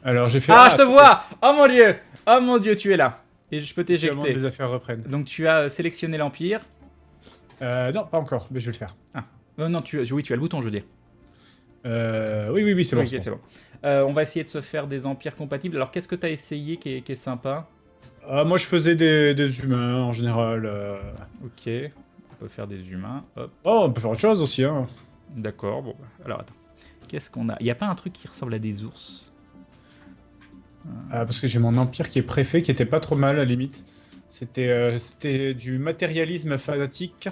Alors j'ai fait... Ah, je te c'était vois! Oh mon dieu! Oh mon dieu, tu es là. Et je peux officiellement t'éjecter. les affaires reprennent. Donc tu as sélectionné l'Empire. Non, pas encore, mais je vais le faire. Ah. Non, oui, tu as le bouton, je veux dire. Oui, oui, oui, c'est bon, Oui, c'est ok, bon. c'est bon. On va essayer de se faire des empires compatibles. Alors, qu'est-ce que tu as essayé qui est sympa? Moi, je faisais des humains, en général. Ok, on peut faire des humains. Hop, Oh, on peut faire autre chose aussi, hein. d'accord. Bon, alors attends. Qu'est-ce qu'on a? Il n'y a pas un truc qui ressemble à des ours? Parce que j'ai mon empire qui est préfet, qui était pas trop mal, à la limite. C'était du matérialisme fanatique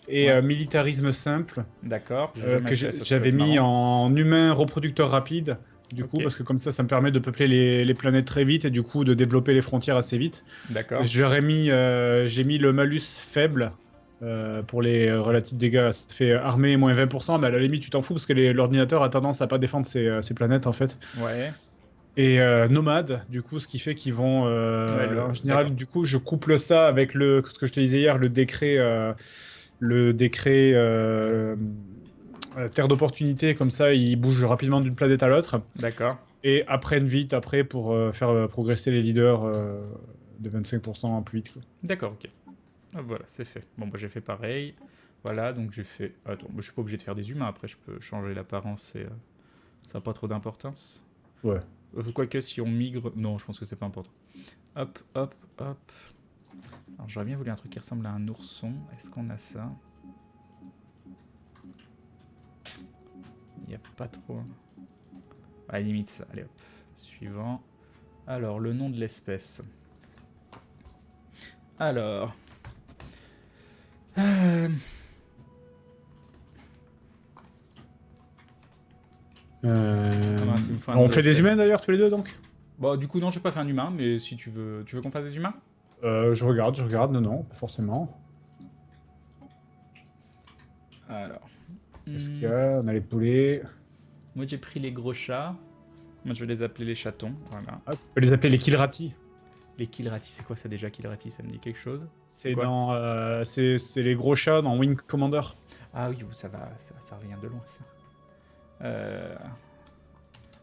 et Ouais, militarisme simple, d'accord. J'ai jamais que fait, ça peut j'avais être mis marrant. en humain reproducteur rapide, du coup, Ok, parce que comme ça me permet de peupler les planètes très vite et du coup de développer les frontières assez vite. d'accord. J'ai mis le malus faible pour les relatifs dégâts. Ça fait armée moins 20%, mais à la limite, tu t'en fous parce que l'ordinateur a tendance à pas défendre ses planètes en fait. Ouais, Et nomade, du coup, ce qui fait qu'ils vont. ouais, En d'accord. général, du coup, je couple ça avec ce que je te disais hier, le décret terre d'opportunité, comme ça, ils bougent rapidement d'une planète à l'autre D'accord. et apprennent vite après pour faire progresser les leaders de 25% plus vite, quoi. D'accord, ok. Ah, voilà, c'est fait. Bon, bah, j'ai fait pareil. Voilà, donc j'ai fait. Attends, bah, je suis pas obligé de faire des humains. Après, je peux changer l'apparence et ça n'a pas trop d'importance. Ouais. Quoique, si on migre. Non, je pense que c'est pas important. Hop, hop, hop. Alors, j'aurais bien voulu un truc qui ressemble à un ourson. Est-ce qu'on a ça? Il n'y a pas trop. À la limite, ça. Allez hop. Suivant. Alors, le nom de l'espèce. Alors. Euh, Ah mince, il me faut un nom On fait des humains d'espèce. d'ailleurs tous les deux donc. Bon, du coup, non, j'ai pas fait un humain, mais si tu veux qu'on fasse des humains? Je regarde, non, non, pas forcément. Alors. Qu'est-ce qu'il y hmm, a? On a les poulets. Moi, j'ai pris les gros chats. Moi, je vais les appeler les chatons. Voilà. Ah, tu peux les appeler les Kilrati. Les Kilrati, c'est quoi ça déjà, Kilrati? Ça me dit quelque chose? C'est C'est quoi? c'est les gros chats dans Wing Commander. Ah oui, ça va, ça revient de loin, ça. Euh...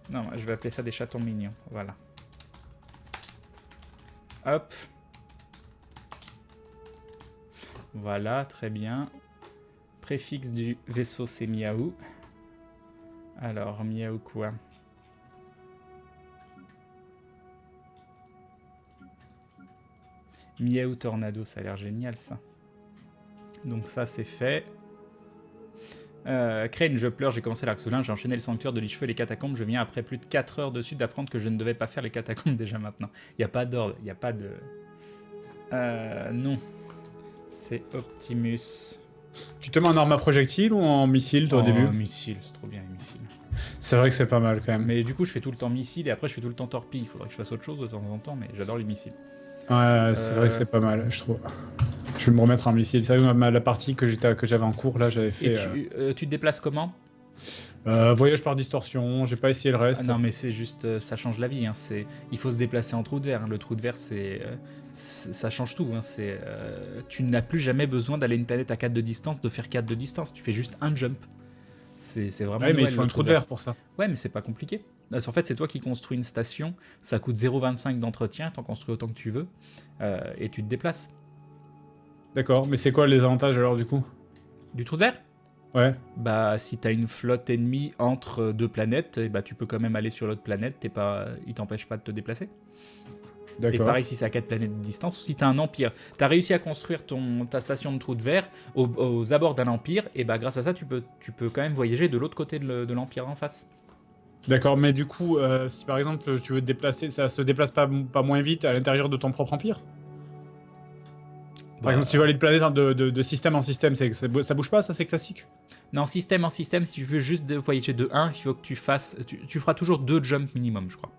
Non, je vais appeler ça des chatons mignons. Voilà. Hop. Voilà, très bien. Préfixe du vaisseau, c'est Miaou. Alors, Miaou quoi? Miaou Tornado, ça a l'air génial, ça. Donc ça, c'est fait. Crane, je pleure, j'ai commencé l'Arc Soulin, j'ai enchaîné le sanctuaire de l'Ichefeu et les catacombes, je viens après plus de 4 heures dessus d'apprendre que je ne devais pas faire les catacombes déjà maintenant. Il n'y a pas d'ordre, il n'y a pas de... Non. C'est Optimus. Tu te mets en arme à projectile ou en missile, toi, au Oh, début? missile, c'est trop bien les missiles. C'est vrai que c'est pas mal, quand même. Mais du coup, je fais tout le temps missile et après, je fais tout le temps torpille. Il faudrait que je fasse autre chose de temps en temps, mais j'adore les missiles. Ouais, c'est vrai que Euh, c'est pas mal, je trouve. Je vais me remettre en missile. C'est vrai que la partie que j'avais en cours, là, j'avais et fait tu te déplaces comment? voyage par distorsion, j'ai pas essayé le Ah reste. non, mais c'est juste, ça change la vie. Hein. Il faut se déplacer en trou de verre. Hein. Le trou de verre, ça change tout. Hein. Tu n'as plus jamais besoin d'aller une planète à 4 de distance, de faire 4 de distance. Tu fais juste un jump. C'est vraiment Ouais, mais il te Noël, faut le un trou trou de de verre. verre pour ça. Ouais, mais c'est pas compliqué. En fait, c'est toi qui construis une station. Ça coûte 0,25 d'entretien. T'en construis autant que tu veux. Et tu te déplaces. D'accord, mais c'est quoi les avantages alors, du coup? Du trou de verre? Ouais, Bah, si t'as une flotte ennemie entre deux planètes, et bah, tu peux quand même aller sur l'autre planète. Il t'empêche pas de te déplacer. Et d'accord. pareil si c'est à 4 planètes de distance, ou si tu as un empire. Tu as réussi à construire ta station de trou de verre aux abords d'un empire, et bah grâce à ça, tu peux quand même voyager de l'autre côté de l'empire en face. D'accord, mais du coup, si par exemple tu veux te déplacer, ça se déplace pas moins vite à l'intérieur de ton propre empire? Par exemple, si tu veux Bah, aller de planète de système en système, ça bouge pas, ça c'est classique? non, système en système, si tu veux juste voyager de 1, il faut que tu fasses. Tu feras toujours 2 jumps minimum, je crois.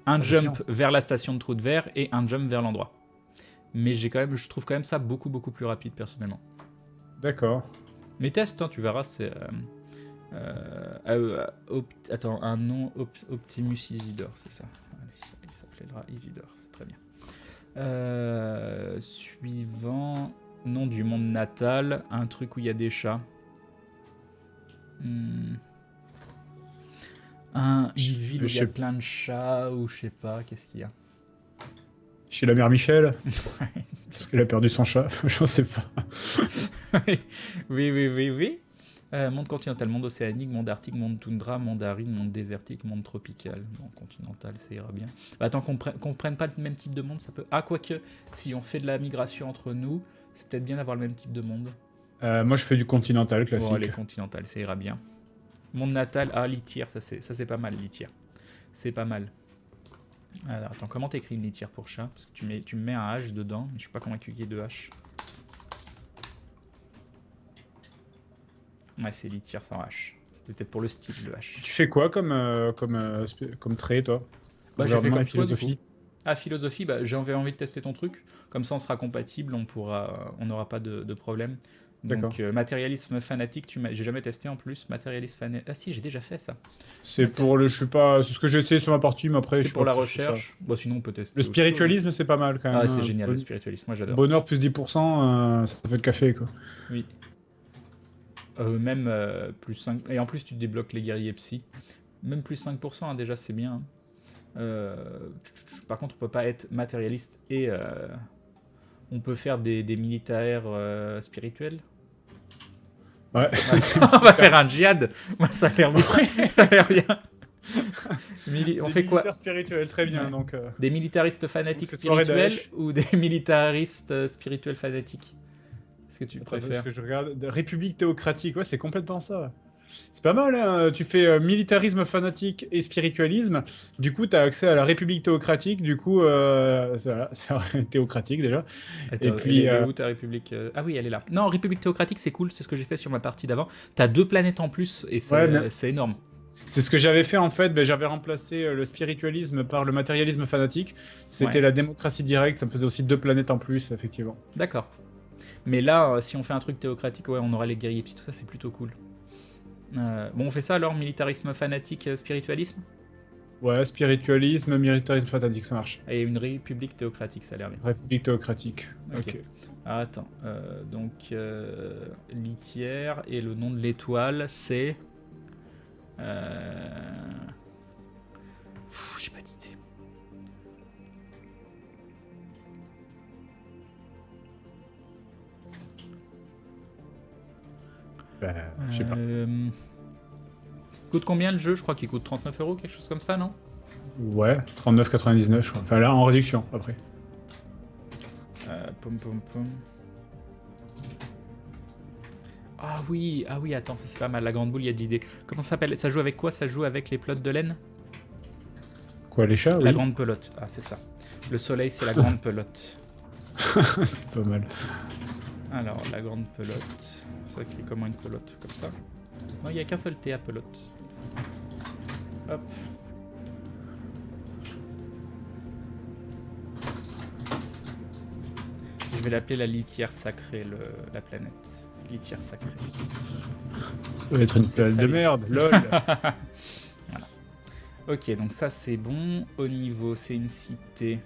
Un Ah, c'est chiant, jump ça. vers la station de trou de verre et un jump vers l'endroit. Mais je trouve quand même ça beaucoup, beaucoup plus rapide personnellement. D'accord. Mais teste, hein, tu verras, c'est. Attends, un nom Optimus Isidore, c'est ça. Allez, il s'appellera Isidore, c'est très bien. Suivant, nom du monde natal, un truc où il y a des chats. Une ville où il y Je a sais- plein de chats ou je sais pas, qu'est-ce qu'il y a? Chez la mère Michel, parce qu'elle a perdu son chat, je sais pas. Oui, oui, oui, oui, oui. Monde continental, monde océanique, monde arctique, monde toundra, monde aride, monde désertique, monde tropical. Bon, continental, ça ira bien. Bah, attends, qu'on prenne pas le même type de monde, ça peut... Ah, quoique, si on fait de la migration entre nous, c'est peut-être bien d'avoir le même type de monde. Moi, je fais du continental Bon, classique. allez, continental, ça ira bien. Monde natal, ah, litière, ça c'est pas mal, litière. C'est pas mal. Alors, attends, comment t'écris une litière pour chat? Parce que tu me mets un H dedans, mais je suis pas convaincu qu'il y ait deux H. Ouais, c'est litière sans H. C'était peut-être pour le style, le H. Tu fais quoi comme trait, toi? Bah, j'ai fait Gouvernement comme et toi, du coup. philosophie. Ah, philosophie, bah, j'avais envie de tester ton truc. Comme ça, on sera compatible, on n'aura pas de problème. D'accord. Donc, matérialisme fanatique, j'ai jamais testé en plus. Matérialisme fanatique. Ah, si, j'ai déjà fait ça. C'est pour le. Je sais pas. C'est ce que j'ai essayé sur ma partie, mais après, je C'est sais pour pas la plus que ça. recherche. Bon, sinon, on peut tester. Le autre chose. spiritualisme, c'est pas mal quand même. Ah, c'est hein. génial, le spiritualisme. Moi, j'adore. Bonheur plus 10%, ça fait le café, quoi. Oui. Même plus 5. Et en plus, tu débloques les guerriers psy. Même plus 5%, hein, déjà, c'est bien. Par contre, on peut pas être matérialiste et on peut faire des militaires spirituels. Ouais. On va faire un djihad. Moi, ça a l'air bien. Ça a l'air bien. On fait quoi? Militaire spirituel, très bien. Ouais. Donc, Des militaristes fanatiques Donc, c'est soirée spirituels Daesh. ou des militaristes spirituels fanatiques? Est-ce que tu attends, parce préfères? que je regarde. République théocratique, ouais, c'est complètement ça. C'est pas mal, hein. Tu fais militarisme fanatique et spiritualisme. Du coup, tu as accès à la République théocratique. Du coup, c'est théocratique déjà. Attends, Et puis, elle est où ta république? Ah oui, elle est là. Non, république théocratique, c'est cool, c'est ce que j'ai fait sur ma partie d'avant. T'as 2 planètes en plus et ouais, mais c'est énorme. C'est ce que j'avais fait en fait. Ben, j'avais remplacé le spiritualisme par le matérialisme fanatique. C'était Ouais. la démocratie directe. Ça me faisait aussi 2 planètes en plus, effectivement. D'accord. Mais là, si on fait un truc théocratique, ouais, on aura les guerriers, puis tout ça, c'est plutôt cool. Bon, on fait ça alors, militarisme fanatique, spiritualisme? Ouais, spiritualisme, militarisme fanatique, ça marche. Et une république théocratique, ça a l'air bien. République théocratique. Ok. Ok. Ah, attends, donc litière, et le nom de l'étoile, c'est... J'ai pas d'idée. Ben, je sais pas. Coûte combien le jeu? Je crois qu'il coûte 39 €, quelque chose comme ça, non? Ouais, 39,99 je crois. Enfin là, en réduction après. Pom pom pom. Ah oui, attends, ça c'est pas mal. La grande boule, il y a de l'idée. Comment ça s'appelle? Ça joue avec quoi? Ça joue avec les pelotes de laine? Quoi, les chats? La Oui. grande pelote. Ah, c'est ça. Le soleil, c'est la grande pelote. C'est pas mal. Alors, la grande pelote. Ça écrit comment une pelote? Comme ça? Non, il n'y a qu'un seul T à pelote. Hop. Je vais l'appeler la litière sacrée, la planète. Litière sacrée. Ça va être une planète très de bien. merde, lol. Voilà. Ok, donc ça c'est bon. Au niveau, c'est une cité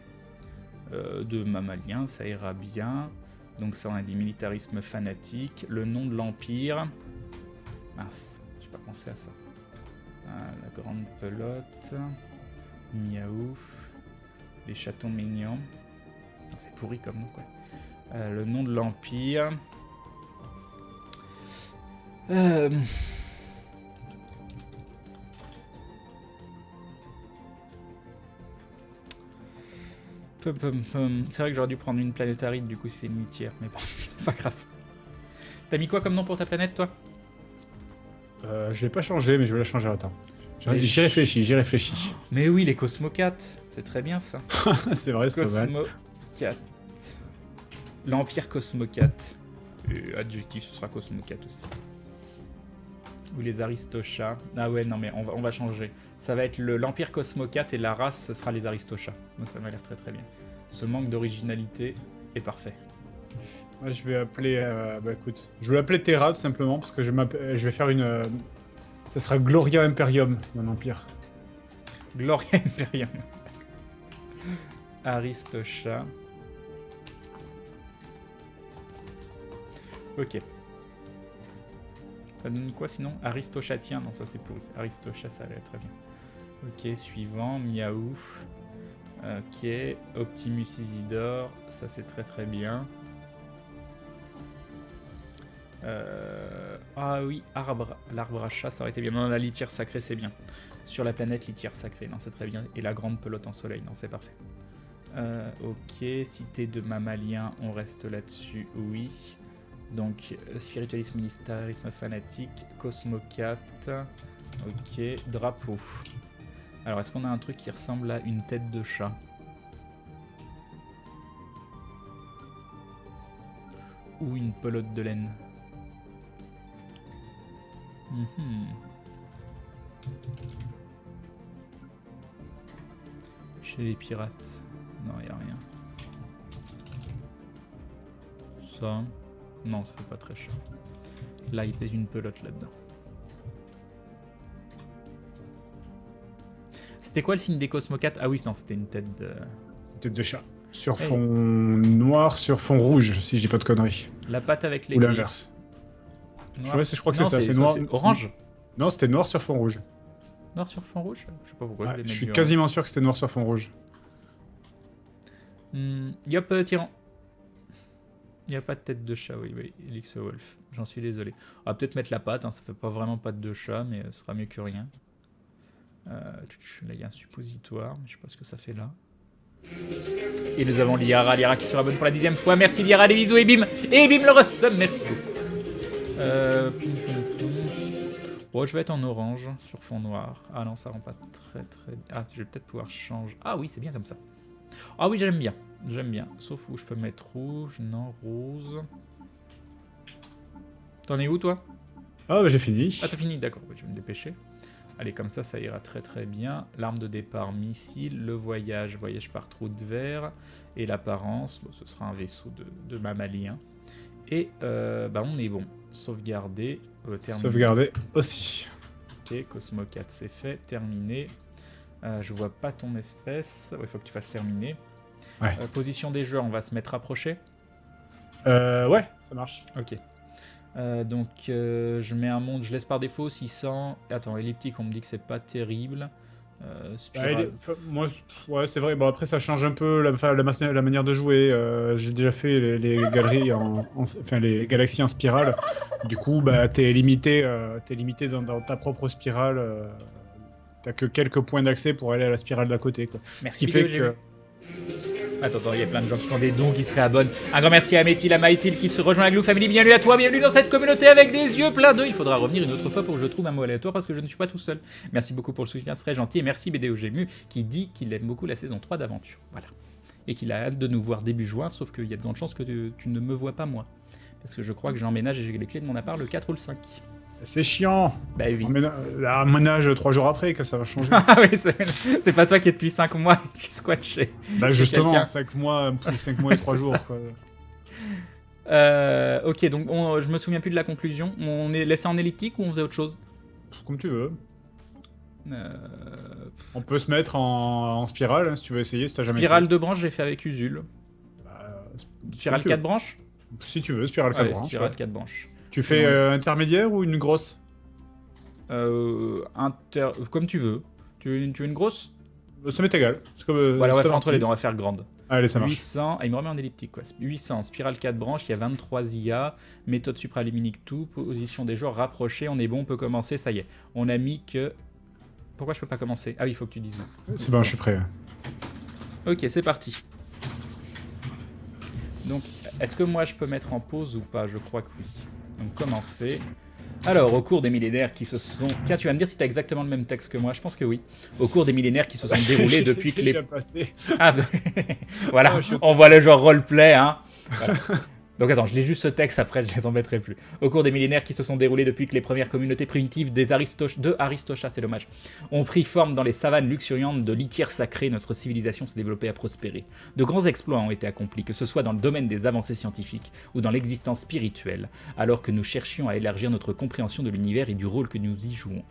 de mammaliens, ça ira bien. Donc ça, on a des militarismes fanatiques. Le nom de l'empire. Mince, j'ai pas pensé à ça. La grande pelote. Miaou. Les chatons mignons. C'est pourri comme nom, quoi. Le nom de l'empire. C'est vrai que j'aurais dû prendre une planète aride, du coup c'est une litière, mais bon, c'est pas grave. T'as mis quoi comme nom pour ta planète, toi? Je l'ai pas changé, mais je vais la changer. Attends. Les J'y réfléchis, j'y réfléchis. Mais oui, les Cosmocates, c'est très bien ça. C'est vrai, c'est pas mal. Cosmocat. L'Empire Cosmocat. Adjectif, ce sera Cosmocat aussi. Ou les Aristochats. Ah ouais, non mais on va changer. Ça va être l'Empire Cosmocat et la race, ce sera les Aristochats. Donc ça m'a l'air très très bien. Ce manque d'originalité est parfait. Moi, je vais appeler. Bah écoute, je vais l'appeler Terra tout simplement parce que je vais faire une. Ça sera Gloria Imperium, mon empire. Gloria Imperium. Aristochat. Ok. Ça donne quoi sinon? Aristochatien? Non, ça c'est pourri. Aristochat, ça allait très bien. Ok, suivant, Miaou. Ok, Optimus Isidore, ça c'est très très bien. Ah oui, l'arbre à chat, ça aurait été bien. Non, la litière sacrée, c'est bien. Sur la planète, litière sacrée, non, c'est très bien. Et la grande pelote en soleil, non, c'est parfait. Ok, cité de mammaliens, on reste là-dessus, oui. Donc, spiritualisme, militarisme fanatique, Cosmocat. Ok, drapeau. Alors, est-ce qu'on a un truc qui ressemble à une tête de chat? Ou une pelote de laine? Chez les pirates. Non, y a rien. Ça. Non, ça fait pas très cher. Là, il pèse une pelote là-dedans. C'était quoi le signe des Cosmocat? Ah oui, non, c'était une tête de... Tête de chat. Sur fond noir, sur fond rouge, si je dis pas de conneries. La patte avec les Ou griffes. l'inverse. Noir... Ouais, je crois que c'est ça, c'est ça, noir. Orange. Non, c'était noir sur fond rouge. Noir sur fond rouge? Je sais pas pourquoi Ouais, je l'ai mis. je suis quasiment sûr que c'était noir sur fond rouge. Yop, tyran. Il n'y a pas de tête de chat, oui, Elix Wolf. J'en suis désolé. On va peut-être mettre la patte, hein, ça fait pas vraiment patte de chat, mais ce sera mieux que rien. Là, il y a un suppositoire, mais je sais pas ce que ça fait là. Et nous avons Liara qui se rabonne pour la 10e fois. Merci Liara, des bisous, et bim le resum, merci beaucoup. Bon, je vais être en orange sur fond noir. Ah non, ça rend pas très très bien. Ah, je vais peut-être pouvoir changer. Ah oui, c'est bien comme ça. Ah oui, j'aime bien. J'aime bien. Sauf où je peux mettre rouge. Non, rose. T'en es où, toi? Ah, bah j'ai fini. Ah, t'as fini, d'accord. Je vais me dépêcher. Allez, comme ça ira très très bien. L'arme de départ, missile. Le voyage par trou de verre. Et l'apparence, bon, ce sera un vaisseau de mammalien. Et bah, on est bon. Sauvegarder. Sauvegarder aussi. Ok, Cosmocat, c'est fait. Terminé. Je vois pas ton espèce. Il faut que tu fasses terminer. Ouais. Position des joueurs, on va se mettre rapproché. Ouais, ça marche. Ok. Donc, je mets un monde, je laisse par défaut 600. Attends, elliptique, on me dit que c'est pas terrible. Moi, ouais, c'est vrai. Bon, après, ça change un peu la manière de jouer. J'ai déjà fait les galeries enfin, les galaxies en spirale. Du coup, bah, t'es limité dans ta propre spirale. T'as que quelques points d'accès pour aller à la spirale d'à côté, quoi. Merci. Ce qui fait que... Attends, il y a plein de gens qui font des dons, qui se réabonnent. Un grand merci à Métil, à Maïtil qui se rejoint à Glou Family. Bienvenue à toi, bienvenue dans cette communauté avec des yeux pleins d'œufs. Il faudra revenir une autre fois pour que je trouve un mot aléatoire parce que je ne suis pas tout seul. Merci beaucoup pour le soutien, c'est très gentil. Et merci BDOGMU qui dit qu'il aime beaucoup la saison 3 d'Aventure. Voilà. Et qu'il a hâte de nous voir début juin, sauf qu'il y a de grandes chances que tu ne me vois pas moi. Parce que je crois que j'emménage et j'ai les clés de mon appart le 4 ou le 5. C'est chiant. Bah oui. Un ménage 3 jours après, que ça va changer. Ah oui, c'est pas toi qui es depuis 5 mois et qui squatte chez... Bah justement, 5 mois, plus 5 mois et 3 jours, quoi. Ok, donc je me souviens plus de la conclusion. On est laissé en elliptique ou on faisait autre chose? Comme tu veux. On peut se mettre en spirale, hein, si tu veux essayer, si t'as jamais Spirale fait. 2 branches, j'ai fait avec Usul. Spirale 4 branches? Si tu veux, spirale 4 branches. Spirale 4 branches. Tu fais intermédiaire ou une grosse? Comme tu veux. Tu veux une grosse? Ça m'est égal. Voilà, on va faire entre les deux, on va faire grande. Allez, ça marche. 800, il me remet en elliptique quoi. 800, spirale 4 branches, il y a 23 IA, méthode supraluminique tout, position des joueurs rapprochée, on est bon, on peut commencer, ça y est. On a mis que... Pourquoi je peux pas commencer? Ah oui, il faut que tu dises où. C'est bon, je suis prêt. Ok, c'est parti. Donc, est-ce que moi je peux mettre en pause ou pas? Je crois que oui. Donc, commencer. Alors, au cours des millénaires qui se sont... Tiens, tu vas me dire si tu as exactement le même texte que moi. Je pense que oui. Au cours des millénaires qui se sont déroulés depuis que les... Ah, voilà, on voit le genre roleplay, hein. Voilà. Donc attends, je lis juste ce texte, après je les embêterai plus. Au cours des millénaires qui se sont déroulés depuis que les premières communautés primitives de Aristocha, c'est dommage, ont pris forme dans les savanes luxuriantes de litière sacrée, notre civilisation s'est développée à prospérer. De grands exploits ont été accomplis, que ce soit dans le domaine des avancées scientifiques ou dans l'existence spirituelle, alors que nous cherchions à élargir notre compréhension de l'univers et du rôle que nous y jouons.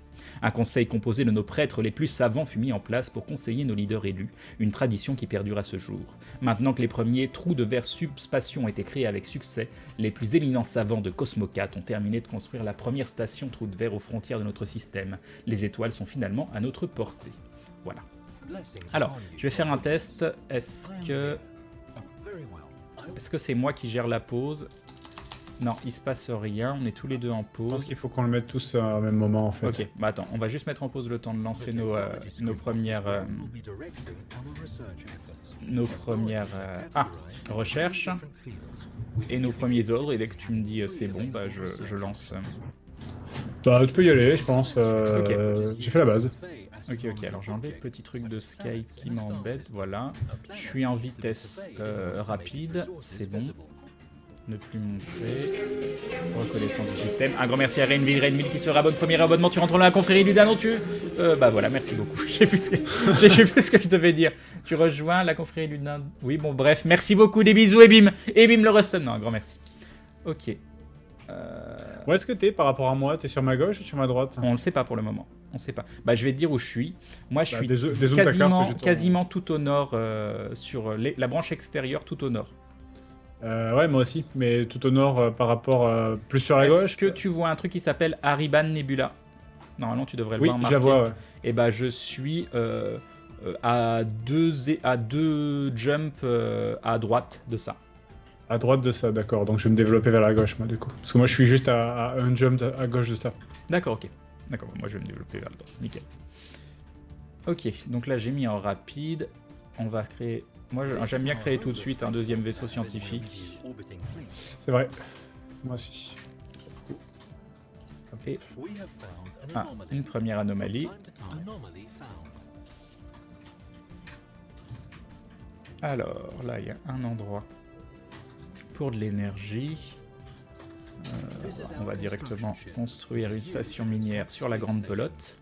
Un conseil composé de nos prêtres les plus savants fut mis en place pour conseiller nos leaders élus, une tradition qui perdure à ce jour. Maintenant que les premiers trous de verre subspatiaux ont été créés avec succès, les plus éminents savants de Cosmocat ont terminé de construire la première station trou de verre aux frontières de notre système. Les étoiles sont finalement à notre portée. Voilà. Alors, je vais faire un test. Est-ce que c'est moi qui gère la pause? Non, il se passe rien. On est tous les deux en Je pense pause. qu'il faut qu'on le mette tous au même moment en fait. Ok, bah attends, on va juste mettre en pause le temps de lancer nos premières recherches et nos premiers ordres. Et dès que tu me dis c'est bon, bah je lance. Bah tu peux y aller, je pense. Ok. J'ai fait la base. Ok, alors j'ai enlevé le petit truc de Skype qui m'embête, voilà. Je suis en vitesse rapide, c'est bon. Ne plus montrer. Reconnaissance du système. Un grand merci à Rainville qui se rabonne. Premier abonnement, tu rentres dans la confrérie du Danon, bah voilà, merci beaucoup. J'ai plus ce que je devais dire. Tu rejoins la confrérie du Danon. Oui, bon, bref, merci beaucoup, des bisous, et bim le Rustum. Non, un grand merci. Ok. Où est-ce que t'es par rapport à moi? T'es sur ma gauche ou sur ma droite? On le sait pas pour le moment. On sait pas. Bah, je vais te dire où je suis. Moi, je suis quasiment tout au nord, sur la branche extérieure, tout au nord. Ouais, moi aussi, mais tout au nord par rapport plus sur la gauche. Est-ce que tu vois un truc qui s'appelle Hariban Nebula? Normalement, tu devrais le voir marqué. marqué. Oui, je la vois, ouais. Et bah, je suis à deux jumps à droite de ça. À droite de ça, d'accord. Donc je vais me développer vers la gauche, moi, du coup. Parce que moi, je suis juste à un jump à gauche de ça. D'accord, ok. D'accord, moi, je vais me développer vers la droite. Nickel. Ok, donc là, j'ai mis en rapide. On va créer... Moi, j'aime bien créer tout de suite un deuxième vaisseau scientifique. C'est vrai. Moi aussi. Et... une première anomalie. Alors, là, il y a un endroit pour de l'énergie. On va directement construire une station minière sur la grande pelote.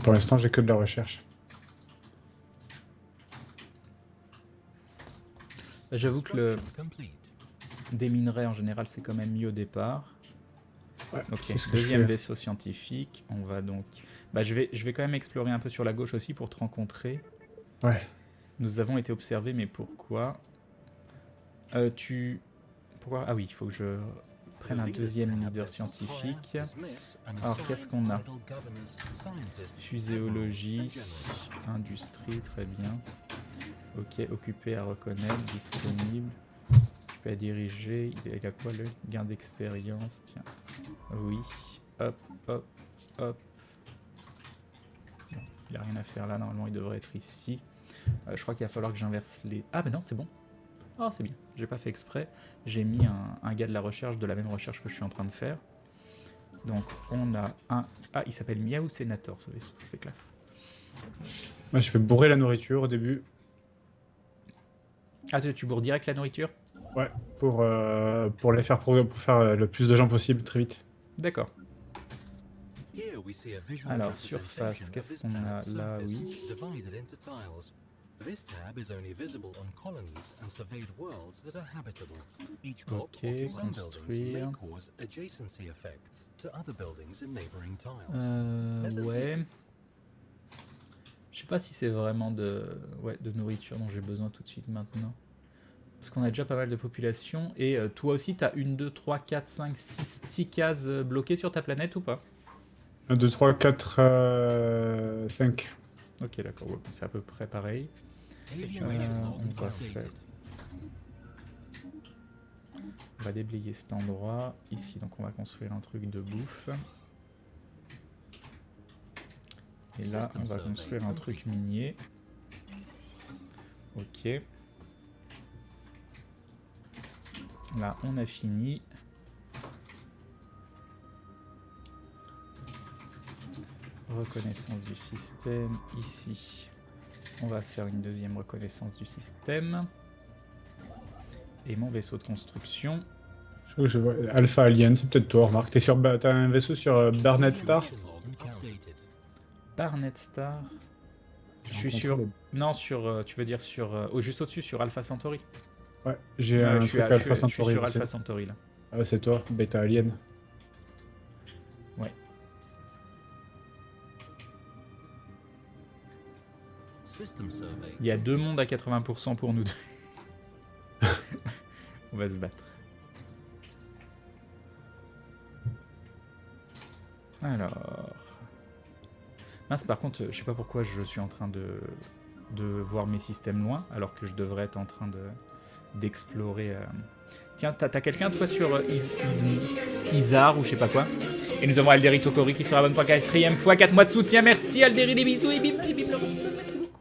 Pour l'instant, j'ai que de la recherche. J'avoue que des minerais en général, c'est quand même mieux au départ. Ouais, ok, deuxième vaisseau scientifique. On va donc... Bah, je vais quand même explorer un peu sur la gauche aussi pour te rencontrer. Ouais. Nous avons été observés, mais pourquoi? Pourquoi? Ah oui, il faut que je prenne un deuxième leader scientifique. Alors, qu'est-ce qu'on a? Fuséologie, industrie, très bien. Ok, occupé à reconnaître, disponible. Occupé à diriger. Il a quoi le gain d'expérience? Tiens. Oui. Hop. Bon, il a rien à faire là, normalement il devrait être ici. Je crois qu'il va falloir que j'inverse les... Ah mais non, c'est bon. Oh, c'est bien. J'ai pas fait exprès. J'ai mis un gars de la recherche, de la même recherche que je suis en train de faire. Donc on a un... Ah, il s'appelle Miaou Senator, ce vaisseau. C'est classe. Moi, je vais bourrer la nourriture au début. Ah, tu bourres direct la nourriture? Ouais, pour faire le plus de gens possible très vite. D'accord. Alors, surface, qu'est-ce qu'on a là? Oui. Ok, construire. Ouais. Je sais pas si c'est vraiment de nourriture dont j'ai besoin tout de suite maintenant. Parce qu'on a déjà pas mal de population. Et toi aussi, t'as 1, 2, 3, 4, 5, 6 cases bloquées sur ta planète ou pas? 1, 2, 3, 4, 5. Ok, d'accord, ouais, c'est à peu près pareil. On va déblayer cet endroit. Ici, donc on va construire un truc de bouffe. Et là, on va construire un truc minier. Ok. Là, on a fini. Reconnaissance du système. Ici, on va faire une deuxième reconnaissance du système. Et mon vaisseau de construction. Je vois Alpha Alien, c'est peut-être toi, remarque. T'as un vaisseau sur Barnett Star? Barnett Star. Je suis sur... Non, sur... tu veux dire sur... juste au-dessus, sur Alpha Centauri. Ouais, j'ai un truc Alpha Centauri. Je suis sur Alpha Centauri, là. Ah, c'est toi, Beta Alien. Ouais. Il y a 2 mondes à 80% pour nous deux. On va se battre. Alors... Mince, par contre, je sais pas pourquoi je suis en train de voir mes systèmes loin, alors que je devrais être en train d'explorer. Tiens, t'as quelqu'un, toi, sur Isar ou je sais pas quoi. Et nous avons Alderi Tokori qui sera bonne pour la 4e fois. 4 mois de soutien. Merci, Alderi, des bisous. Et bim le ressort. Merci beaucoup.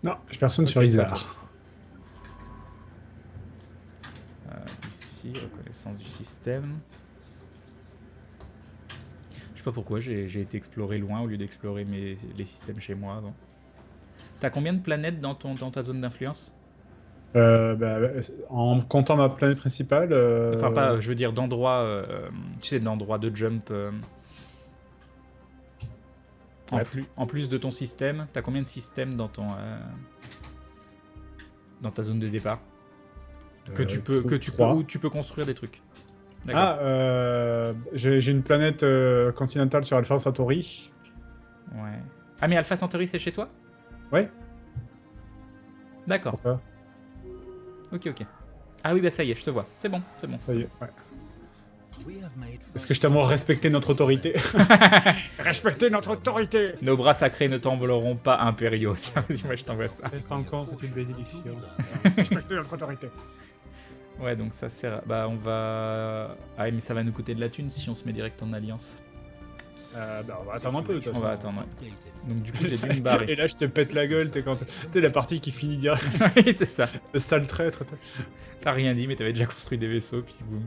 Non, j'ai personne Ok, sur c'est à Isar. Ici, reconnaissance du système. Je sais pas pourquoi j'ai été explorer loin au lieu d'explorer les systèmes chez moi avant. T'as combien de planètes dans ta zone d'influence? Bah, en comptant ma planète principale, Enfin, pas, je veux dire, d'endroits, tu sais, d'endroits de jump. En plus de ton système, t'as combien de systèmes dans ta zone de départ où tu peux construire des trucs. Ah, j'ai une planète continentale sur Alpha Centauri. Ouais. Ah, mais Alpha Centauri, c'est chez toi? Ouais. D'accord. Pourquoi? Ok. Ah oui, bah ça y est, je te vois. C'est bon. Ça y est, ouais. Est-ce que je t'aimerais respecter notre autorité? Respecter notre autorité! Nos bras sacrés ne trembleront pas impériaux. Tiens, vas-y, moi je t'envoie ça. Être en camp, c'est une bénédiction. Respecter notre autorité. Ouais, donc ça sert. Bah, on va. Ah, mais ça va nous coûter de la thune si on se met direct en alliance. Bah, on va attendre un peu, de toute On façon. va attendre, ouais. Donc, du coup, j'ai dû me barrer. Et là, je te pète la gueule, t'es la partie qui finit direct. Oui, c'est ça. Le sale traître, T'as rien dit, mais t'avais déjà construit des vaisseaux, puis boum.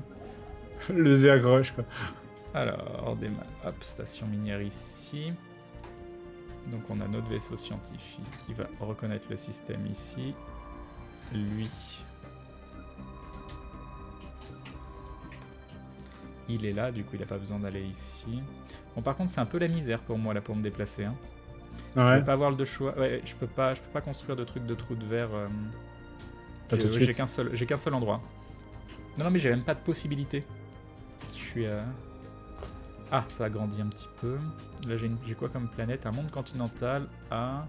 le Zergroche, quoi. Alors, hop, station minière ici. Donc, on a notre vaisseau scientifique qui va reconnaître le système ici. Lui. Il est là, du coup, il n'a pas besoin d'aller ici. Bon, par contre, c'est un peu la misère pour moi, là, pour me déplacer. Hein. Je Ouais. vais pas avoir le choix. Ouais, je peux pas construire de trucs de trous de verre. Pas tout de suite. J'ai qu'un seul endroit. Non, mais j'ai même pas de possibilité. Je suis Ah, ça a grandi un petit peu. Là, j'ai quoi comme planète? Un monde continental à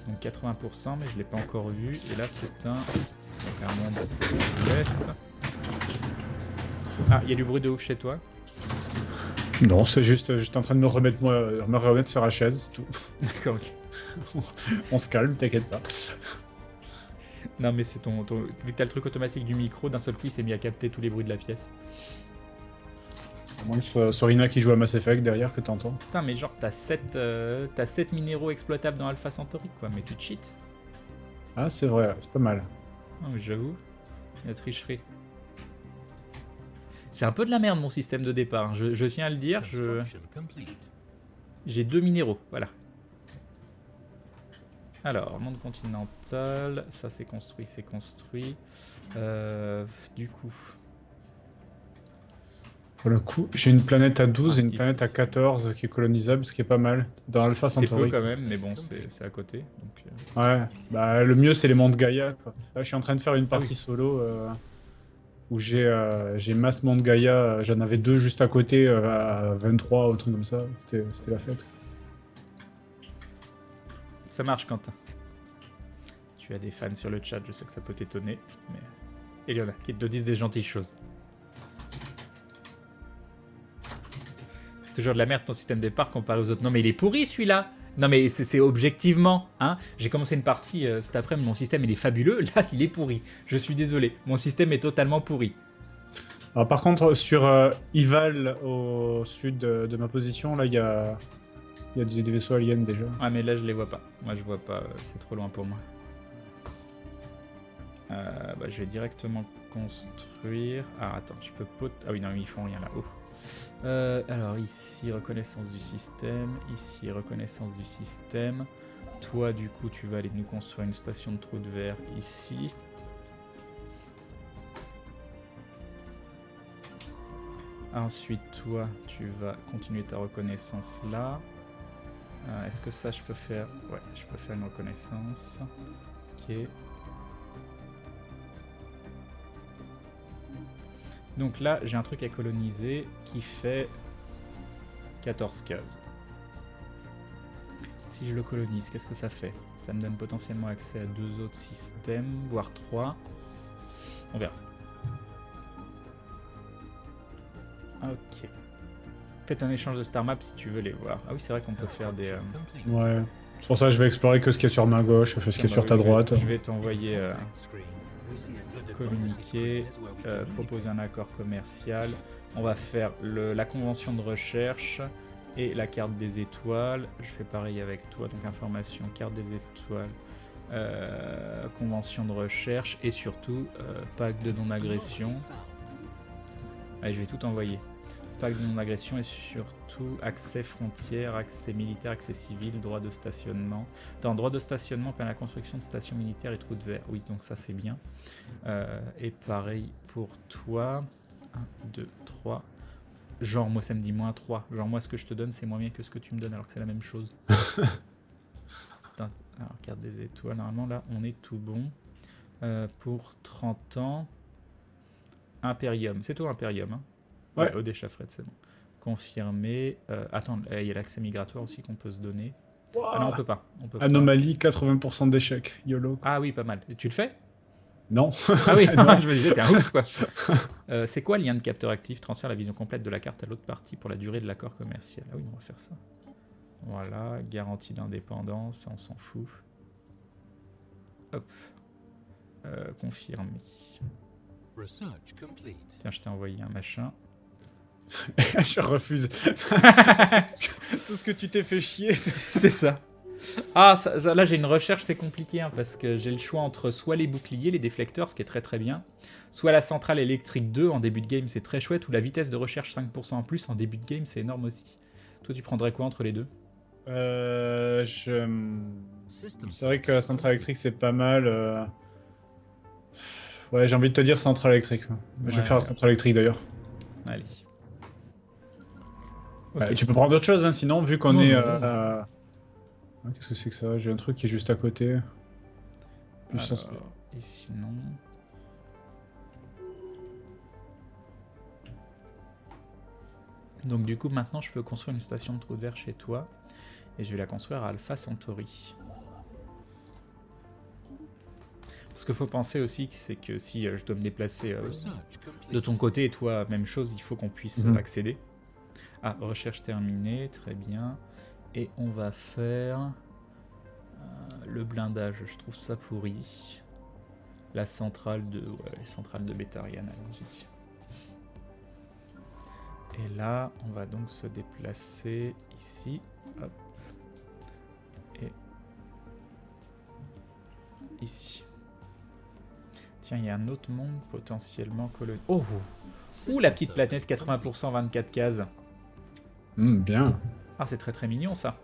donc 80%, mais je l'ai pas encore vu. Et là, c'est un monde US. Ah, il y a du bruit de ouf chez toi. Non, c'est juste, j'étais en train de me remettre sur la chaise, c'est tout. D'accord, ok. On se calme, t'inquiète pas. Non, mais c'est vu que t'as le truc automatique du micro, d'un seul coup, il s'est mis à capter tous les bruits de la pièce. À moins que ce soit Sorina qui joue à Mass Effect derrière que t'entends. Putain, mais genre, t'as 7 minéraux exploitables dans Alpha Centauri, quoi. Mais tu cheats. Ah, c'est vrai, c'est pas mal. Non, mais j'avoue, il y a tricherie. C'est un peu de la merde, mon système de départ. Hein. Je tiens à le dire, j'ai 2 minéraux, voilà. Alors, monde continental, ça c'est construit. Du coup... Pour le coup, j'ai une planète à 12 et une ici. planète à 14 qui est colonisable, ce qui est pas mal. Dans Alpha C'est Centauri. peu quand même, mais bon, c'est à côté. Donc, Ouais, bah le mieux c'est les mondes Gaïa, quoi. Là, je suis en train de faire une partie solo où j'ai masse monde Gaïa. J'en avais 2 juste à côté, à 23 ou un truc comme ça. C'était la fête. Ça marche, Quentin. Tu as des fans sur le chat, je sais que ça peut t'étonner, mais il y en a qui te disent des gentilles choses. C'est toujours de la merde ton système de départ comparé aux autres. Non mais il est pourri celui-là. Non mais c'est objectivement, hein. J'ai commencé une partie cet après-midi, mon système il est fabuleux, là il est pourri. Je suis désolé, mon système est totalement pourri. Alors par contre, sur Ival, au sud de ma position, là il y a des vaisseaux aliens déjà. Ah mais là je les vois pas. Moi je vois pas, c'est trop loin pour moi. Bah, je vais directement construire. Ah attends, je peux Ah oui non, ils font rien là-haut. Alors ici, reconnaissance du système. Ici, reconnaissance du système. Toi, du coup, tu vas aller nous construire une station de trou de verre ici. Ensuite, toi, tu vas continuer ta reconnaissance là. Est-ce que ça, je peux faire? Ouais, je peux faire une reconnaissance. Ok. Donc là, j'ai un truc à coloniser qui fait 14 cases. Si je le colonise, qu'est-ce que ça fait? Ça me donne potentiellement accès à 2 autres systèmes, voire 3. On verra. Ok. Faites un échange de star maps si tu veux les voir. Ah oui, c'est vrai qu'on peut faire des... Ouais. C'est pour ça que je vais explorer que ce qui est sur ma gauche, ce qui est sur ta droite. Je vais t'envoyer communiquer, proposer un accord commercial. On va faire la convention de recherche et la carte des étoiles. Je fais pareil avec toi, donc information, carte des étoiles, convention de recherche et surtout pacte de non-agression. Allez, je vais tout envoyer. Pacte de non-agression et surtout accès frontière, accès militaire, accès civil, droit de stationnement. Attends, droit de stationnement permet la construction de stations militaires et trous de verre. Oui, donc ça c'est bien. Et pareil pour toi. 1, 2, 3. Genre, moi ça me dit moins 3. Genre, moi ce que je te donne c'est moins bien que ce que tu me donnes alors que c'est la même chose. Alors, carte des étoiles. Normalement là on est tout bon. Pour 30 ans. Imperium. C'est tout Imperium, hein. Ouais, Odesha Fred, c'est bon. Confirmé. Attends, il y a l'accès migratoire aussi qu'on peut se donner. Wow. Ah non, on peut pas. Anomalie, 80% d'échecs. YOLO. Ah oui, pas mal. Et tu le fais? Non. Ah oui, non. Je me disais, t'es un ouf, quoi. C'est quoi le lien de capteur actif? Transfère la vision complète de la carte à l'autre partie pour la durée de l'accord commercial. Ah oui, on va faire ça. Voilà, garantie d'indépendance, on s'en fout. Hop. Confirmé. Tiens, je t'ai envoyé un machin. Je refuse. Tout ce que tu t'es fait chier. C'est ça. Ah, là j'ai une recherche, c'est compliqué hein, parce que j'ai le choix entre soit les boucliers, les déflecteurs, ce qui est très très bien, soit la centrale électrique 2 en début de game, c'est très chouette, ou la vitesse de recherche 5% en plus en début de game, c'est énorme aussi. Toi, tu prendrais quoi entre les deux? C'est vrai que la centrale électrique c'est pas mal. Ouais, j'ai envie de te dire centrale électrique. Je vais faire la centrale électrique d'ailleurs. Allez. Okay. Tu peux prendre autre chose, hein, sinon, vu qu'on est... Qu'est-ce que c'est que ça? J'ai un truc qui est juste à côté. Alors, et sinon... Donc du coup, maintenant, je peux construire une station de trou de verre chez toi. Et je vais la construire à Alpha Centauri. Ce qu'il faut penser aussi, c'est que si je dois me déplacer de ton côté, et toi, même chose, il faut qu'on puisse accéder. Ah, recherche terminée, très bien. Et on va faire le blindage, je trouve ça pourri. La centrale de... Ouais, les centrales de Bétarian, allons-y. Et là, on va donc se déplacer ici. Hop. Et ici. Tiens, il y a un autre monde potentiellement colonisé. Oh! Ouh, la petite planète, 80%, 24 cases. Bien. Ah, c'est très très mignon ça.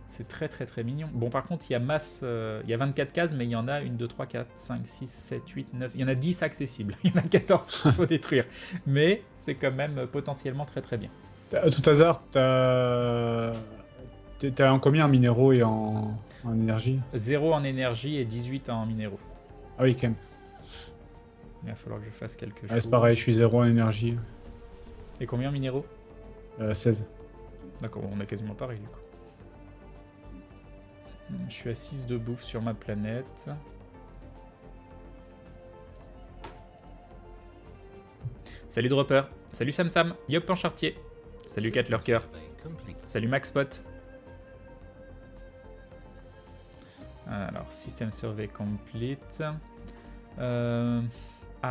C'est très très très mignon. Bon, par contre, il y a masse. Il y a 24 cases, mais il y en a 1, 2, 3, 4, 5, 6, 7, 8, 9. Il y en a 10 accessibles. Il y en a 14 qu'il faut détruire. Mais c'est quand même potentiellement très très bien. À tout hasard, t'as en combien en minéraux et en énergie? 0 en énergie et 18 en minéraux. Ah oui, quand même. Il va falloir que je fasse quelque chose. C'est pareil, je suis 0 en énergie. Et combien en minéraux? 16. D'accord, on a quasiment pareil du coup. Je suis à 6 de bouffe sur ma planète. Salut Dropper. Salut Sam Sam. Yop Panchartier. Salut Cat Lurker. Salut Maxpot. Alors, système survey complete. Ah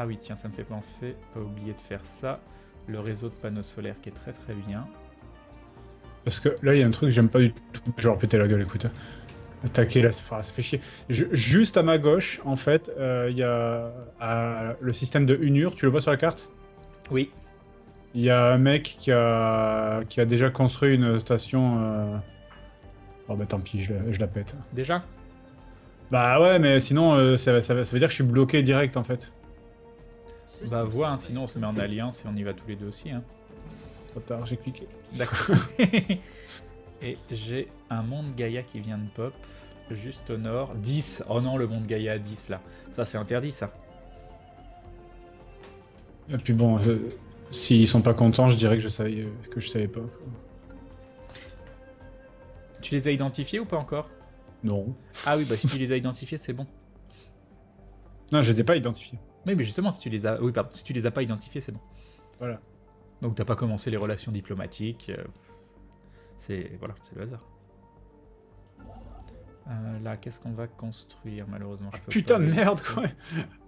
oui, tiens, ça me fait penser. Pas oublier de faire ça. Le réseau de panneaux solaires qui est très très bien. Parce que là, il y a un truc que j'aime pas du tout. Je vais leur péter la gueule, écoute. Attaquer là, ça fait chier. Juste à ma gauche, en fait, il y a le système de Unur. Tu le vois sur la carte? Oui. Il y a un mec qui a déjà construit une station... Oh bah tant pis, je la pète. Déjà? Bah ouais, mais sinon, ça veut dire que je suis bloqué direct, en fait. Bah vois, hein, sinon on se met en alliance et on y va tous les deux aussi. Hein. Trop tard, j'ai cliqué. D'accord. Et j'ai un monde Gaïa qui vient de pop, juste au nord. 10. Oh non, le monde Gaïa à 10 là. Ça c'est interdit ça. Et puis bon, s'ils sont pas contents, je dirais que je savais pas. Tu les as identifiés ou pas encore? Non. Ah oui, bah si tu les as identifiés, c'est bon. Non, je les ai pas identifiés. Oui, mais justement, si tu les as... Oui, pardon, si tu les as pas identifiés, c'est bon. Voilà. Donc t'as pas commencé les relations diplomatiques. C'est voilà, c'est le hasard. Là, qu'est-ce qu'on va construire? Malheureusement, je peux Putain pas de merde, laisser. quoi.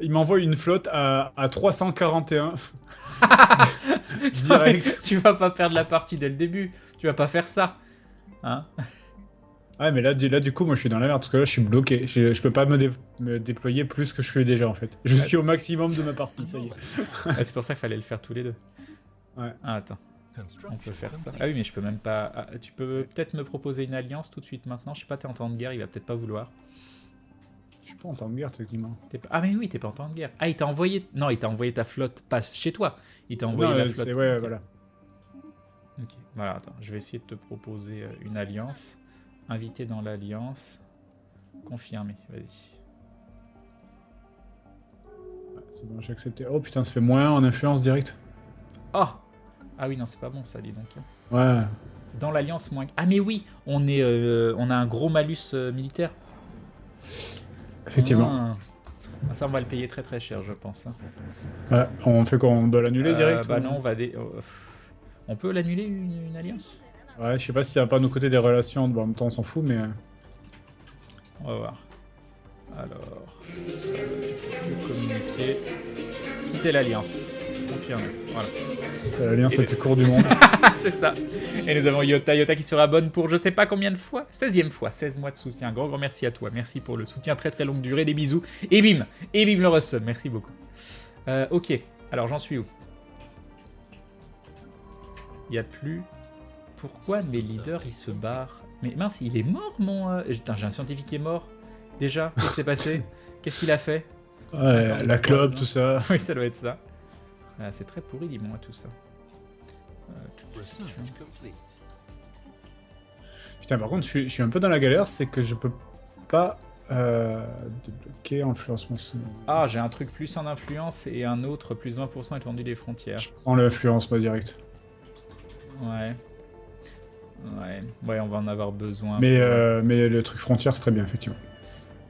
Il m'envoie une flotte à 341. Non, mais Direct. tu vas pas perdre la partie dès le début. Tu vas pas faire ça. Hein? Ouais, mais là, du coup, moi, je suis dans la merde, parce que là, je suis bloqué. Je peux pas me déployer plus que je fais déjà, en fait. Je suis au maximum de ma partie, ça y est. C'est pour ça qu'il fallait le faire tous les deux. Ouais. Ah, attends, on peut faire ça. Ah oui, mais je peux même pas... Ah, tu peux peut-être me proposer une alliance tout de suite maintenant. Je sais pas, t'es en temps de guerre, il va peut-être pas vouloir. Je suis pas en temps de guerre, techniquement. Ah mais oui, t'es pas en temps de guerre. Ah, il t'a envoyé... Non, il t'a envoyé ta flotte, pas chez toi. Il t'a envoyé Non, la flotte. ouais, Ok. voilà. Ok, voilà, attends, je vais essayer de te proposer une alliance. Invité dans l'alliance. Confirmé, vas-y. Ouais, c'est bon, j'ai accepté. Oh putain, ça fait moins en influence directe. Oh! Ah oui, non, c'est pas bon ça, dis donc. Ouais. Dans l'alliance, moins... Ah mais oui, on a un gros malus militaire. Effectivement. Ah, ça, on va le payer très très cher, je pense. Hein. Ouais, on fait quoi? On doit l'annuler direct? Bah ou- non, on va... On peut l'annuler, une alliance? Ouais, je sais pas si ça va pas nous coûter des relations. Bon, en même temps, on s'en fout, mais... On va voir. Alors... communiquer. Quitter l'alliance. Confirmé. Voilà. C'est l'alliance Et la les- plus courte du monde. C'est ça. Et nous avons Yota qui se rabonne pour je sais pas combien de fois. 16e fois, 16 mois de soutien. Grand merci à toi. Merci pour le soutien très très longue durée. Des bisous. Et bim le resub. Merci beaucoup. Ok. Alors j'en suis où? Il n'y a plus... Pourquoi mes leaders ils se barrent? Mais mince, il est mort mon... Putain, j'ai un scientifique qui est mort. Déjà, qu'est-ce qui s'est passé? Qu'est-ce qu'il a fait? Ouais, 50, la clope, 3 ans. tout ça. Oui, ça doit être ça. Ah, c'est très pourri, dis-moi tout ça. Putain, par contre, je suis un peu dans la galère, c'est que je peux pas débloquer influencement. Ah, j'ai un truc plus en influence et un autre plus 20% étendu des frontières. Je prends l'influence, moi, direct. Ouais. Ouais, on va en avoir besoin. Mais le truc frontière, c'est très bien, effectivement.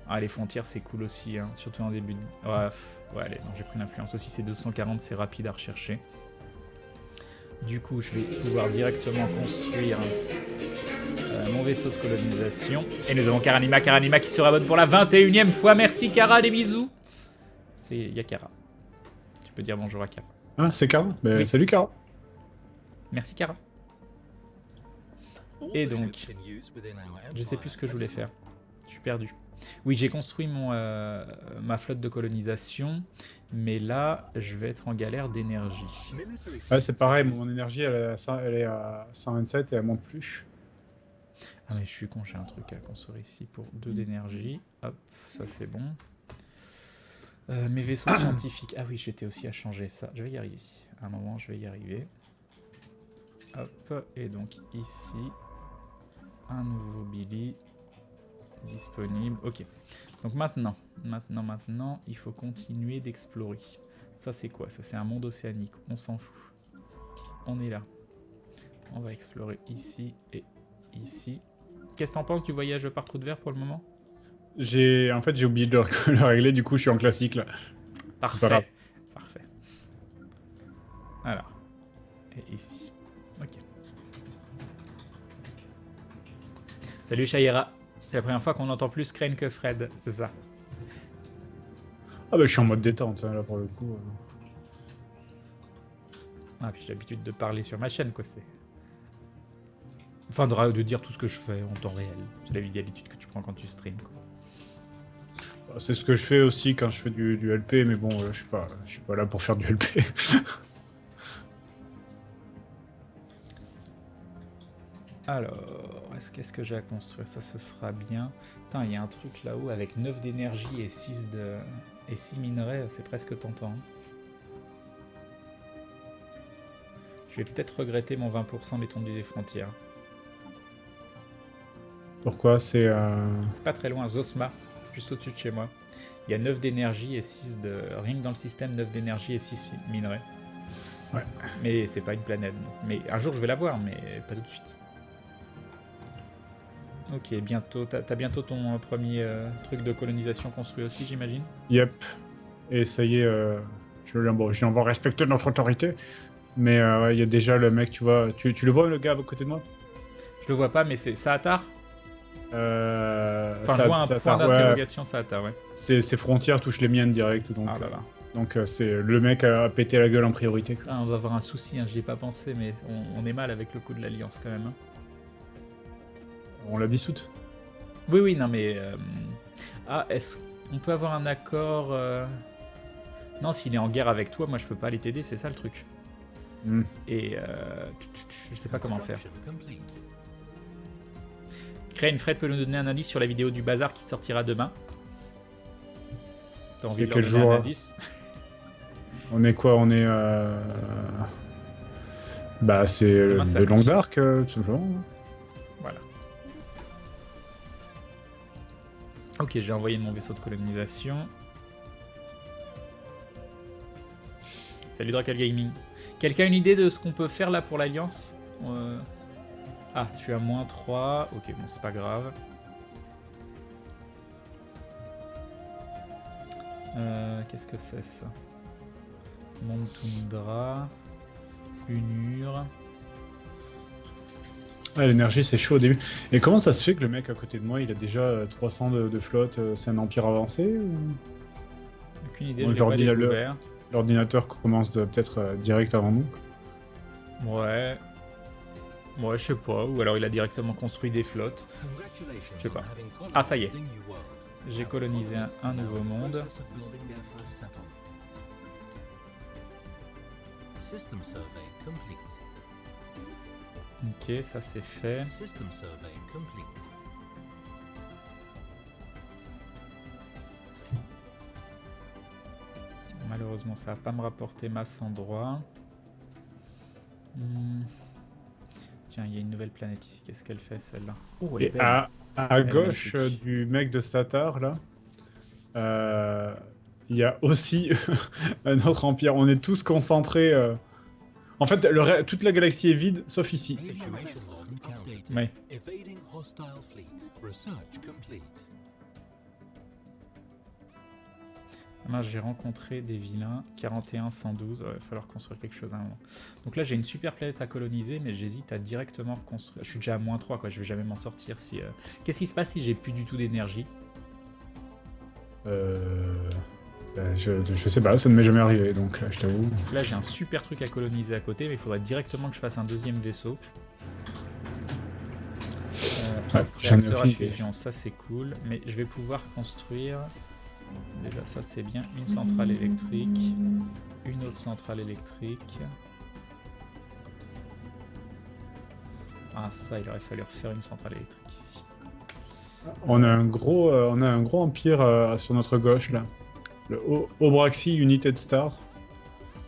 Ah, les frontières, c'est cool aussi, hein, surtout en début de... Ouais, allez, non, j'ai pris l'influence aussi, c'est 240, c'est rapide à rechercher. Du coup, je vais pouvoir directement construire mon vaisseau de colonisation. Et nous avons Karanima qui se rabonne pour la 21e fois. Merci Kara, des bisous. Il y a Kara. Tu peux dire bonjour à Kara. Ah, c'est Kara? Oui. Salut, Kara. Merci Kara. Et donc, je sais plus ce que je voulais faire. Je suis perdu. Oui, j'ai construit ma flotte de colonisation, mais là, je vais être en galère d'énergie. Ouais, c'est pareil, mon énergie, elle est à 127 et elle monte plus. Ah mais je suis con, j'ai un truc à construire ici pour 2 d'énergie. Hop, ça c'est bon. Mes vaisseaux scientifiques. Ah oui, j'étais aussi à changer ça. Je vais y arriver. À un moment, je vais y arriver. Hop, et donc ici, un nouveau Billy disponible. Ok. Donc maintenant, il faut continuer d'explorer. Ça c'est quoi? Ça c'est un monde océanique. On s'en fout. On est là. On va explorer ici et ici. Qu'est-ce que t'en penses du voyage par trou de verre pour le moment? En fait, j'ai oublié de le régler, du coup, je suis en classique, là. C'est pas grave. Parfait. Alors. Et ici. Ok. Salut Shaira. C'est la première fois qu'on entend plus Crane que Fred, c'est ça. Ah bah, je suis en mode détente, hein, là, pour le coup. Ah, puis j'ai l'habitude de parler sur ma chaîne, quoi, c'est... Enfin, de dire tout ce que je fais en temps réel. C'est la vie d'habitude que tu prends quand tu streams, quoi. Bah, c'est ce que je fais aussi quand je fais du LP, mais bon, je suis pas là pour faire du LP. Alors, qu'est-ce que j'ai à construire? Ça, ce sera bien. Putain, il y a un truc là-haut avec 9 d'énergie et 6 minerais, c'est presque tentant. Je vais peut-être regretter mon 20% d'étendue des frontières. Pourquoi? C'est pas très loin, Zosma, juste au-dessus de chez moi. Il y a 9 d'énergie et 6 de... Rien que dans le système, 9 d'énergie et 6 minerais. Ouais. Mais c'est pas une planète. Mais un jour, je vais la voir, mais pas tout de suite. Ok, bientôt. T'as bientôt ton premier truc de colonisation construit aussi, j'imagine? Yep. Et ça y est, je lui envoie respecter notre autorité. Mais ouais, il y a déjà le mec, tu vois. Tu le vois, le gars à côté de moi? Je le vois pas, mais c'est Saatar. Enfin, je Ça, vois un ça point tarde, ouais. d'interrogation Saatar, ouais. Ses frontières touchent les miennes direct, Ah là là. donc c'est le mec à péter la gueule en priorité, quoi. Ah, on va avoir un souci, hein, j'y ai pas pensé, mais on est mal avec le coup de l'Alliance quand même. Hein. On l'a dissoute. Oui, oui, non, mais... Ah, est-ce qu'on peut avoir un accord Non, s'il est en guerre avec toi, moi je peux pas aller t'aider, c'est ça le truc. Hmm. Et je sais pas comment faire. Créer une Fred peut nous donner un indice sur la vidéo du bazar qui sortira demain. T'as envie de leur quel donner jour, un indice? On est quoi? On est... Bah, c'est Demain, de Long Dark, tout simplement. Voilà. Ok, j'ai envoyé mon vaisseau de colonisation. Salut Dracal Gaming. Quelqu'un a une idée de ce qu'on peut faire là pour l'Alliance? Ah, je suis à -3. Ok, bon, c'est pas grave. Qu'est-ce que c'est ça? Monde Toundra. Unur. Ah, l'énergie, c'est chaud au début. Et comment ça se fait que le mec à côté de moi, il a déjà 300 de flotte? C'est un empire avancé ou... Aucune idée, Bon, je l'ai pas découvert. L'ordinateur commence peut-être direct avant nous. Ouais. Ouais, je sais pas. Ou alors il a directement construit des flottes. Je sais pas. Ah, ça y est. J'ai colonisé un nouveau monde. Ok, ça c'est fait. Malheureusement, ça va pas me rapporter masse en droit. Tiens, il y a une nouvelle planète ici. Qu'est-ce qu'elle fait celle-là? Oh, elle est Et belle. à Elle est gauche magnifique. du mec de Satar, là, il y a aussi un autre empire. On est tous concentrés. En fait, toute la galaxie est vide, sauf ici. Ouais. Mince, j'ai rencontré des vilains. 41, 112. Il va falloir construire quelque chose à un moment. Donc là, j'ai une super planète à coloniser, mais j'hésite à directement reconstruire. Je suis déjà à -3, quoi. Je vais jamais m'en sortir si. Qu'est-ce qui se passe si j'ai plus du tout d'énergie? Je sais pas, ça ne m'est jamais arrivé, donc je t'avoue. Là, j'ai un super truc à coloniser à côté, mais il faudrait directement que je fasse un deuxième vaisseau. Réacteur à fusion, ça c'est cool. Mais je vais pouvoir construire... Déjà, ça c'est bien. Une centrale électrique. Une autre centrale électrique. Ah, ça, il aurait fallu refaire une centrale électrique ici. On a un gros empire sur notre gauche, là. Le Obraxi United Star.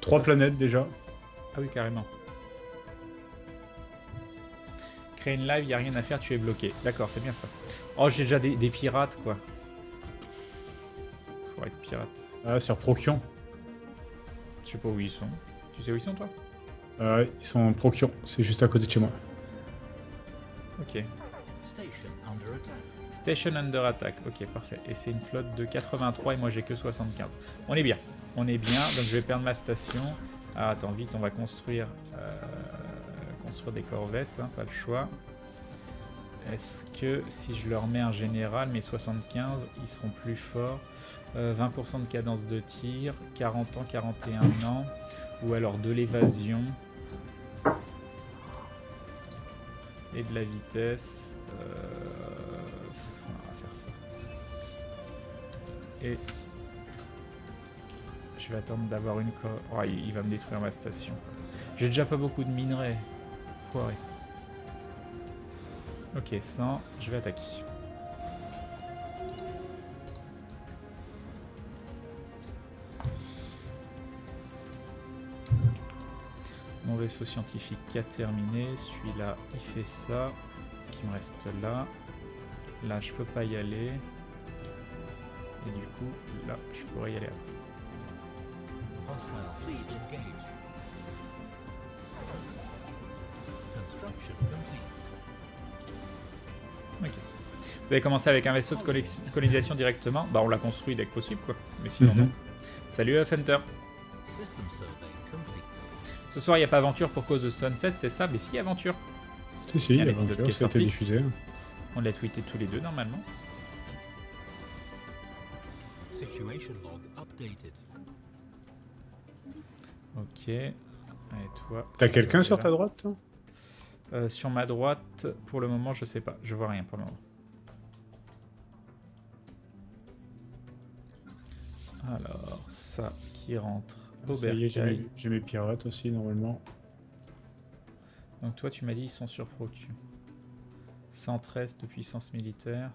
3 planètes déjà. Ah oui, carrément. Créer une live, il n'y a rien à faire, tu es bloqué. D'accord, c'est bien ça. Oh, j'ai déjà des pirates, quoi. Faut être pirate. Ah, sur Procyon. Je sais pas où ils sont. Tu sais où ils sont, toi? Ils sont en Procyon, c'est juste à côté de chez moi. Ok. Station under attack. Ok, parfait. Et c'est une flotte de 83 et moi j'ai que 75. On est bien. On est bien. Donc je vais perdre ma station. Ah, attends, vite, on va construire, des corvettes. Hein, pas le choix. Est-ce que si je leur mets un général, mes 75, ils seront plus forts? 20% de cadence de tir, 40 ans, 41 ans. Ou alors de l'évasion. Et de la vitesse. On va faire ça. Et je vais attendre d'avoir une... Oh, il va me détruire ma station. J'ai déjà pas beaucoup de minerais. Foiré. Ok, 100. Je vais attaquer. Mon vaisseau scientifique a terminé. Celui-là, il fait ça. Qui me reste là. Là, je peux pas y aller. Et du coup, là, je pourrais y aller. Ok. Vous avez commencé avec un vaisseau de colonisation directement. Bah, on l'a construit dès que possible, quoi. Mais sinon, non. Salut, Hunter. Ce soir, il n'y a pas aventure pour cause de Stunfest, c'est ça? Mais si, aventure. Si, Il y a l'épisode l'aventure, qui est ça a été sorti. diffusé. On l'a tweeté tous les deux, normalement. Situation log updated. Ok. Allez, toi. T'as tu quelqu'un vas sur là. ta droite, toi? Sur ma droite, pour le moment, je sais pas. Je vois rien pour le moment. Alors, ça qui rentre au Ça y est, bercail. j'ai mes pirates aussi, normalement. Donc toi, tu m'as dit ils sont sur Procu. 113 de puissance militaire.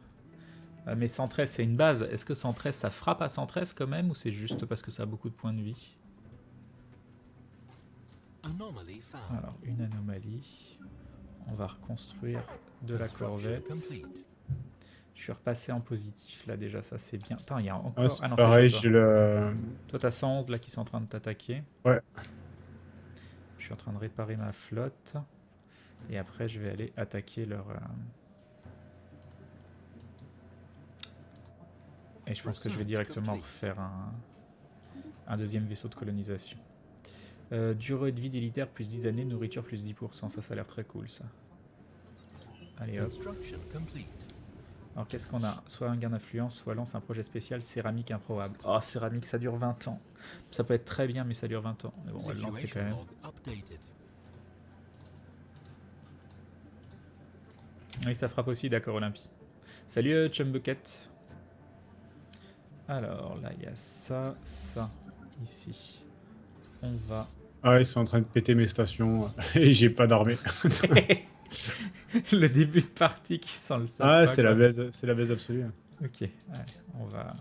Mais 113, c'est une base. Est-ce que 113, ça frappe à 113 quand même, ou c'est juste parce que ça a beaucoup de points de vie? Anomaly found. Alors, une anomalie. On va reconstruire de la Construction corvette. complete. Je suis repassé en positif là déjà, ça c'est bien. Attends, il y a encore. Ah, c'est non, pareil, c'est chez j'ai le... toi. Toi, t'as 111 là qui sont en train de t'attaquer. Ouais. Je suis en train de réparer ma flotte. Et après, je vais aller attaquer leur. Et je pense que je vais directement refaire un deuxième vaisseau de colonisation. Durée de vie militaire plus 10 années, nourriture plus 10%. Ça a l'air très cool ça. Allez hop. Construction complete. Alors qu'est-ce qu'on a? Soit un gain d'influence, soit lance un projet spécial céramique improbable. Oh, céramique, ça dure 20 ans. Ça peut être très bien, mais ça dure 20 ans. Mais bon, on va le lancer quand Situation même. log updated. Oui, ça frappe aussi, d'accord, Olympie. Salut Chumbucket. Alors là, il y a ça, ici. On va. Ah, ils sont en train de péter mes stations et j'ai pas d'armée. Le début de partie qui sent le sapin. Ah, c'est la baise absolue. Ok, allez, on va.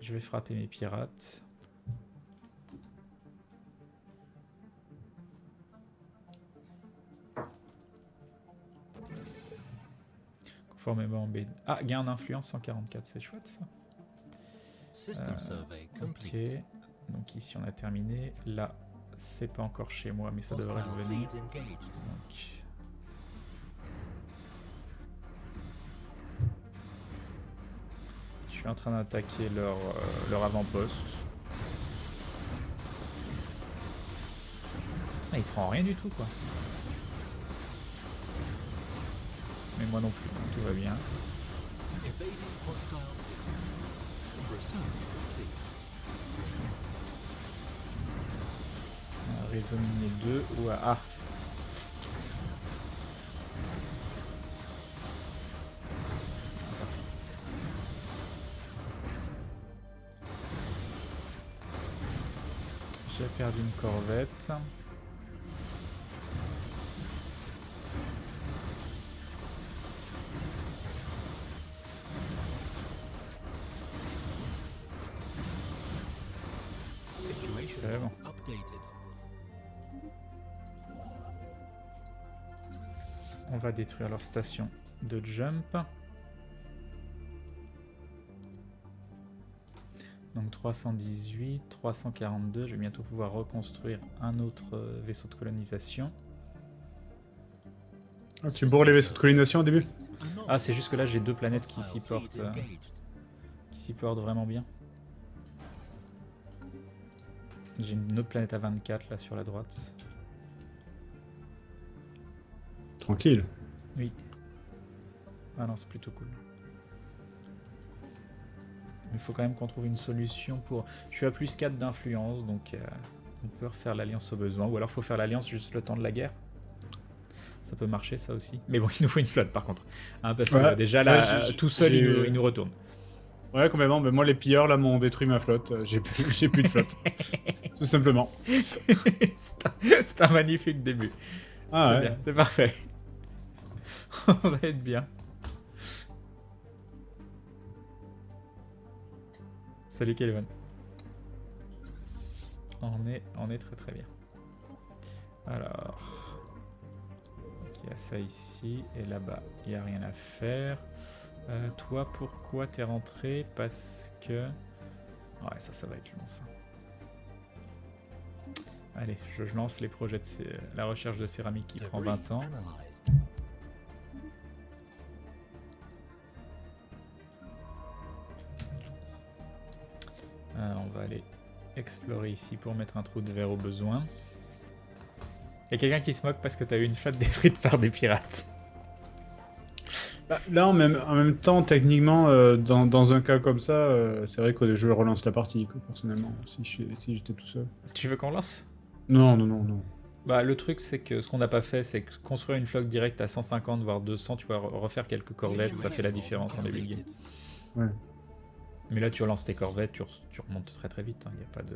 Je vais frapper mes pirates. Conformément en B. Ah, gain d'influence 144, c'est chouette ça. System survey Ok, complete. donc ici on a terminé. Là, c'est pas encore chez moi, mais ça devrait Hostile revenir. fleet engaged. Donc. Je suis en train d'attaquer leur avant-poste. Ah, il prend rien du tout quoi. Mais moi non plus, tout va bien. Evading hostile fleet. Research complete. Réseau minier 2 ou à... Ah. On va faire ça. J'ai perdu une corvette. Situation C'est bon. log updated. On va détruire leur station de jump. Donc 318, 342, je vais bientôt pouvoir reconstruire un autre vaisseau de colonisation. Ah, tu bourres les vaisseaux de colonisation au début? Ah, c'est juste que là j'ai deux planètes qui Hostile s'y portent, fleet engaged. vraiment bien. J'ai une autre planète à 24 là sur la droite. Tranquille. Oui. Ah non, c'est plutôt cool. Il faut quand même qu'on trouve une solution pour... Je suis à plus 4 d'influence, donc on peut refaire l'alliance au besoin. Ou alors faut faire l'alliance juste le temps de la guerre. Ça peut marcher ça aussi. Mais bon, il nous faut une flotte par contre. Hein, parce que Ouais. déjà là, Ouais, tout seul, il nous retourne. Ouais, complètement. Mais moi, les pilleurs, là, m'ont détruit ma flotte. J'ai plus de flotte. Tout simplement. C'est un magnifique début. Ah C'est ouais. bien, c'est parfait. On va être bien. Salut Kelvin. On est très très bien. Alors, il y a ça ici et là-bas, il n'y a rien à faire. Toi, pourquoi t'es rentré? Parce que... Ouais, ça va être long ça. Allez, je lance les projets de la recherche de céramique qui prend 20 ans. Analyzed. On va aller explorer ici pour mettre un trou de verre au besoin. Il y a quelqu'un qui se moque parce que t'as eu une flotte détruite par des pirates. Bah, là, en même temps, techniquement, dans un cas comme ça, c'est vrai que je relance la partie, quoi, personnellement, si j'étais tout seul. Tu veux qu'on lance? Non, non, non, non. Bah, le truc, c'est que ce qu'on n'a pas fait, c'est que construire une flotte directe à 150 voire 200, tu vas refaire quelques corvettes, ça fait la différence en début de game. Ouais. Mais là, tu relances tes corvettes, tu remontes très très vite, il n'y a pas de...